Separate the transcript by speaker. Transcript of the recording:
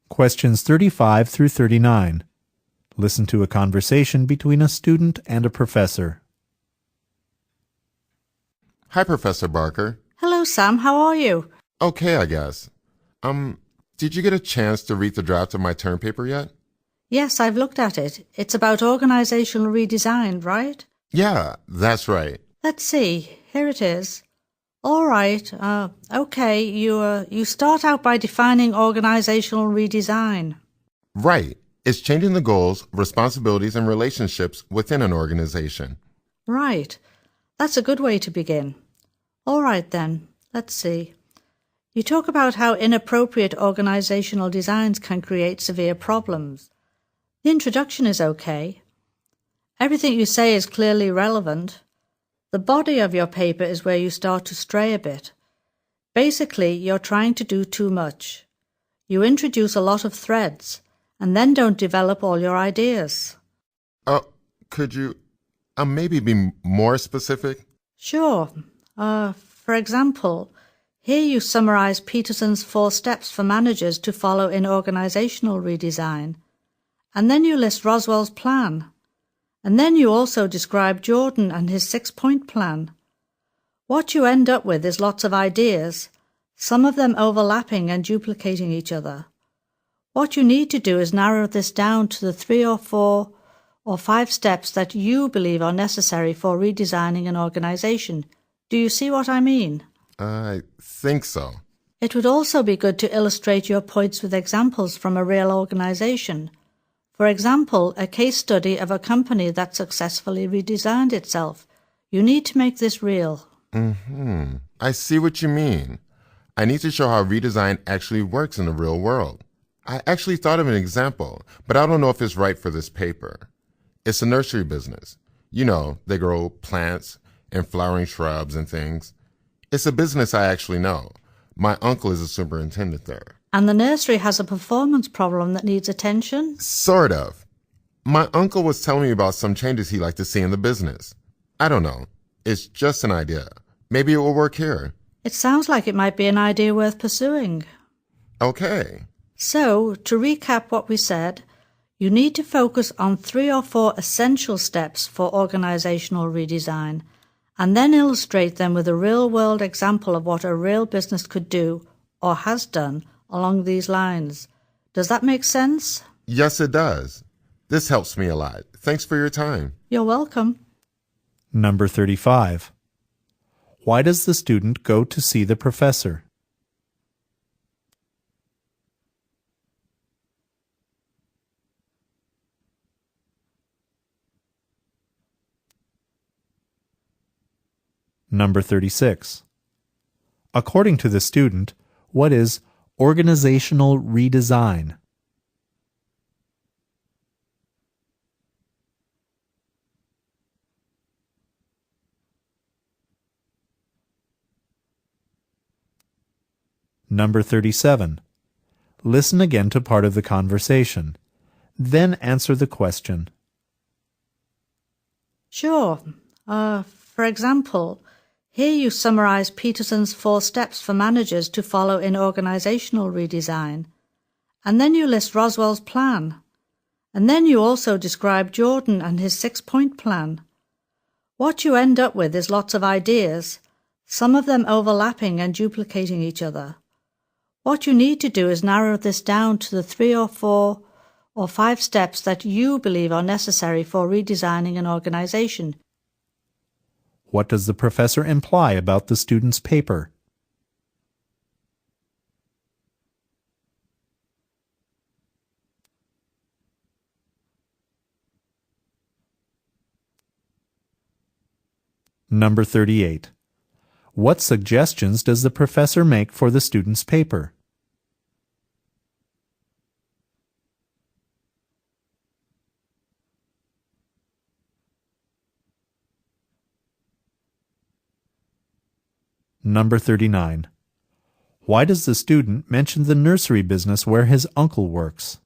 Speaker 1: Questions 35 through 39. Listen to a conversation between a student and a professor.
Speaker 2: Hi, Professor Barker.
Speaker 3: Hello, Sam. How are you?
Speaker 2: Okay, I guess. Did you get a chance to read the draft of my term paper yet?
Speaker 3: Yes, I've looked at it. It's about organizational redesign, right?
Speaker 2: Yeah, that's right.
Speaker 3: Let's see. Here it is. All right. Okay. You start out by defining organizational redesign.
Speaker 2: Right. It's changing the goals, responsibilities, and relationships within an organization.
Speaker 3: Right. That's a good way to begin. All right, then. Let's see. You talk about how inappropriate organizational designs can create severe problems. The introduction is okay. Everything you say is clearly relevant. The body of your paper is where you start to stray a bit. Basically, you're trying to do too much. You introduce a lot of threads, and then don't develop all your ideas.
Speaker 2: Could you maybe be more specific?
Speaker 3: Sure. For example, here you summarize Peterson's 4 steps for managers to follow in organizational redesign. And then you list Roswell's plan. And then you also describe Jordan and his 6-point plan. What you end up with is lots of ideas, some of them overlapping and duplicating each other. What you need to do is narrow this down to the 3 or 4 or 5 steps that you believe are necessary for redesigning an organization. Do you see what I mean?
Speaker 2: I think so.
Speaker 3: It would also be good to illustrate your points with examples from a real organization. For example, a case study of a company that successfully redesigned itself. You need to make this real.
Speaker 2: I see what you mean. I need to show how redesign actually works in the real world. I actually thought of an example, but I don't know if it's right for this paper. It's a nursery business. You know, they grow plants and flowering shrubs and things. It's a business I actually know. My uncle is a superintendent there.
Speaker 3: And the nursery has a performance problem that needs attention?
Speaker 2: Sort of. My uncle was telling me about some changes he'd like to see in the business. I don't know. It's just an idea. Maybe it will work here.
Speaker 3: It sounds like it might be an idea worth pursuing.
Speaker 2: Okay.
Speaker 3: So, to recap what we said, you need to focus on 3 or 4 essential steps for organizational redesign, and then illustrate them with a real-world example of what a real business could do, or has done, along these lines. Does that make sense?
Speaker 2: Yes, it does. This helps me a lot. Thanks for your time.
Speaker 3: You're welcome.
Speaker 1: Number 35. Why does the student go to see the professor? Number 36. According to the student, what is organizational redesign? Number 37. Listen again to part of the conversation. Then answer the question.
Speaker 3: Sure. For example, here you summarize Peterson's 4 steps for managers to follow in organizational redesign. And then you list Roswell's plan. And then you also describe Jordan and his 6-point plan. What you end up with is lots of ideas, some of them overlapping and duplicating each other. What you need to do is narrow this down to the 3 or 4 or 5 steps that you believe are necessary for redesigning an organization.
Speaker 1: What does the professor imply about the student's paper? Number 38. What suggestions does the professor make for the student's paper? Number 39. Why does the student mention the nursery business where his uncle works?